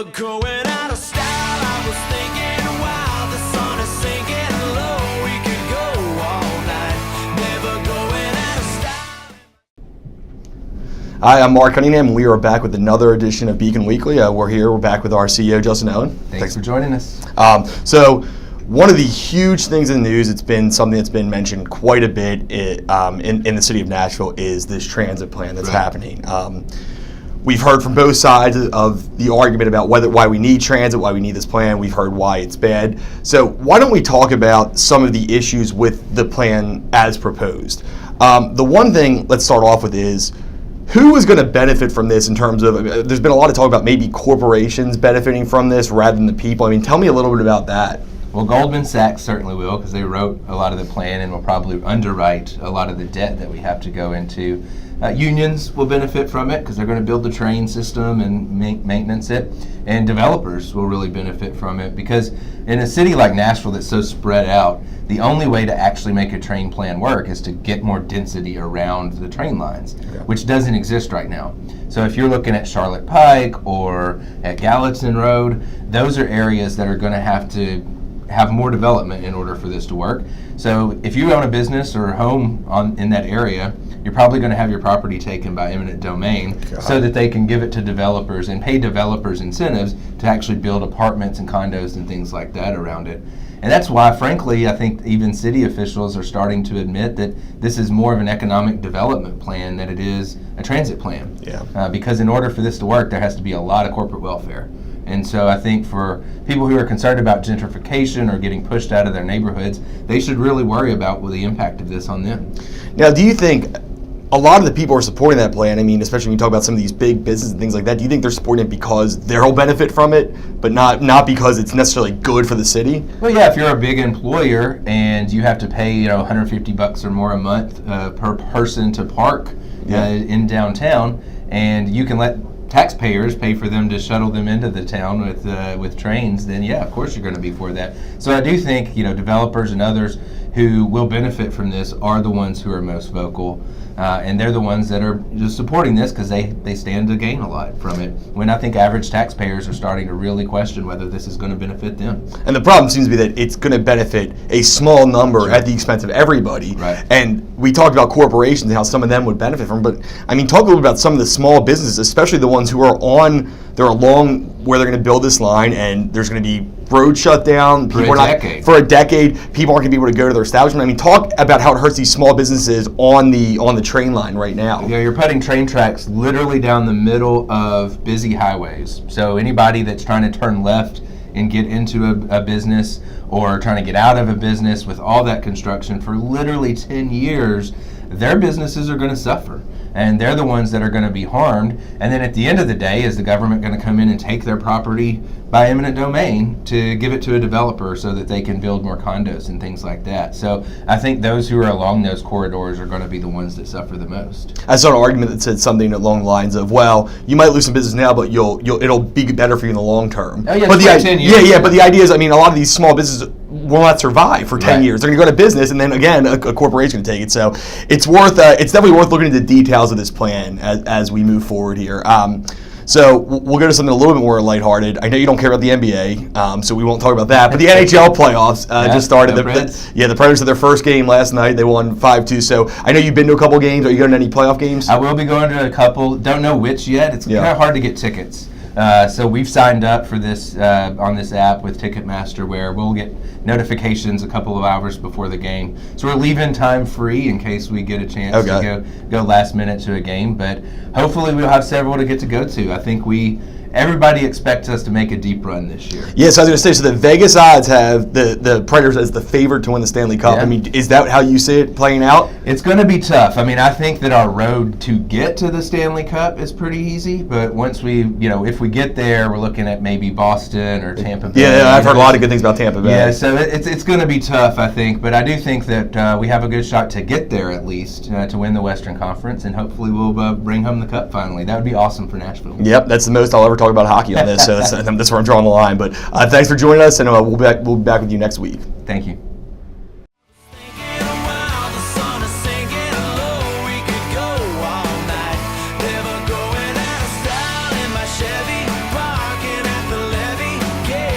Going out of style, I was thinking, wow, the sun is sinking low. We could go all night, never going out of style. Hi, I'm Mark Cunningham, and we are back with another edition of Beacon Weekly. We're back with our CEO, Justin Owen. Thanks for joining us. So, one of the huge things in the news, it's been something that's been mentioned quite a bit in the city of Nashville, is this transit plan that's happening. We've heard from both sides of the argument about why we need transit, why we need this plan. We've heard why it's bad. So why don't we talk about some of the issues with the plan as proposed? The one thing, let's start off with, is who is going to benefit from this in terms of, there's been a lot of talk about maybe corporations benefiting from this rather than the people. I mean, tell me a little bit about that. Well, Goldman Sachs certainly will, because they wrote a lot of the plan and will probably underwrite a lot of the debt that we have to go into. Unions will benefit from it because they're going to build the train system and maintenance it, and developers will really benefit from it because in a city like Nashville that's so spread out, the only way to actually make a train plan work is to get more density around the train lines, which doesn't exist right now. So if you're looking at Charlotte Pike or at Gallatin Road, those are areas that are going to have more development in order for this to work. So if you own a business or a home in that area, you're probably going to have your property taken by eminent domain so that they can give it to developers and pay developers incentives to actually build apartments and condos and things like that around it. And that's why, frankly, I think even city officials are starting to admit that this is more of an economic development plan than it is a transit plan. Because in order for this to work, there has to be a lot of corporate welfare. And so I think for people who are concerned about gentrification or getting pushed out of their neighborhoods, they should really worry about the impact of this on them. Now, do you think a lot of the people are supporting that plan? I mean, especially when you talk about some of these big businesses and things like that, do you think they're supporting it because they'll benefit from it, but not because it's necessarily good for the city? Well, yeah, if you're a big employer and you have to pay $150 or more a month per person to park in downtown, and you can let taxpayers pay for them to shuttle them into the town with trains, then yeah, of course you're going to be for that. So I do think developers and others who will benefit from this are the ones who are most vocal, and they're the ones that are just supporting this because they stand to gain a lot from it, when I think average taxpayers are starting to really question whether this is going to benefit them. And the problem seems to be that it's going to benefit a small number at the expense of everybody. Right. And we talked about corporations and how some of them would benefit from, but I mean, talk a little about some of the small businesses, especially the ones who are along where they're going to build this line, and there's going to be road shut down for a decade. People aren't going to be able to go to their establishment. I mean, talk about how it hurts these small businesses on the train line right now. You're putting train tracks literally down the middle of busy highways. So anybody that's trying to turn left and get into a business or trying to get out of a business with all that construction for literally 10 years, their businesses are going to suffer. And they're the ones that are going to be harmed. And then at the end of the day, is the government going to come in and take their property by eminent domain to give it to a developer so that they can build more condos and things like that? So I think those who are along those corridors are going to be the ones that suffer the most. I saw an argument that said something along the lines of, well, you might lose some business now, but it'll be better for you in the long term. Oh yeah, but 10 years. But the idea is, I mean, a lot of these small businesses will not survive for 10 years. They're going to go to business, and then again, a corporation can take it. So it's definitely worth looking into the details of this plan as we move forward here. So we'll go to something a little bit more lighthearted. I know you don't care about the NBA, so we won't talk about that. But the NHL playoffs just started. The Predators had their first game last night. They won 5-2. So I know you've been to a couple games. Are you going to any playoff games? I will be going to a couple. Don't know which yet. It's kind of hard to get tickets. So we've signed up for this on this app with Ticketmaster, where we'll get notifications a couple of hours before the game. So we're leaving time free in case we get a chance to go last minute to a game. But hopefully we'll have several to get to go to. I think everybody expects us to make a deep run this year. Yes, I was going to say, so the Vegas odds have the Predators as the favorite to win the Stanley Cup. I mean, is that how you see it playing out? It's going to be tough. I mean, I think that our road to get to the Stanley Cup is pretty easy, but once if we get there, we're looking at maybe Boston or Tampa Bay. Yeah, I've heard a lot of good things about Tampa Bay. Yeah, so it's going to be tough, I think, but I do think that we have a good shot to get there at least, to win the Western Conference, and hopefully we'll bring home the cup finally. That would be awesome for Nashville. Yep, that's the most I'll ever talk about hockey on this, so that's where I'm drawing the line. But thanks for joining us, and we'll be back with you next week. Thank you.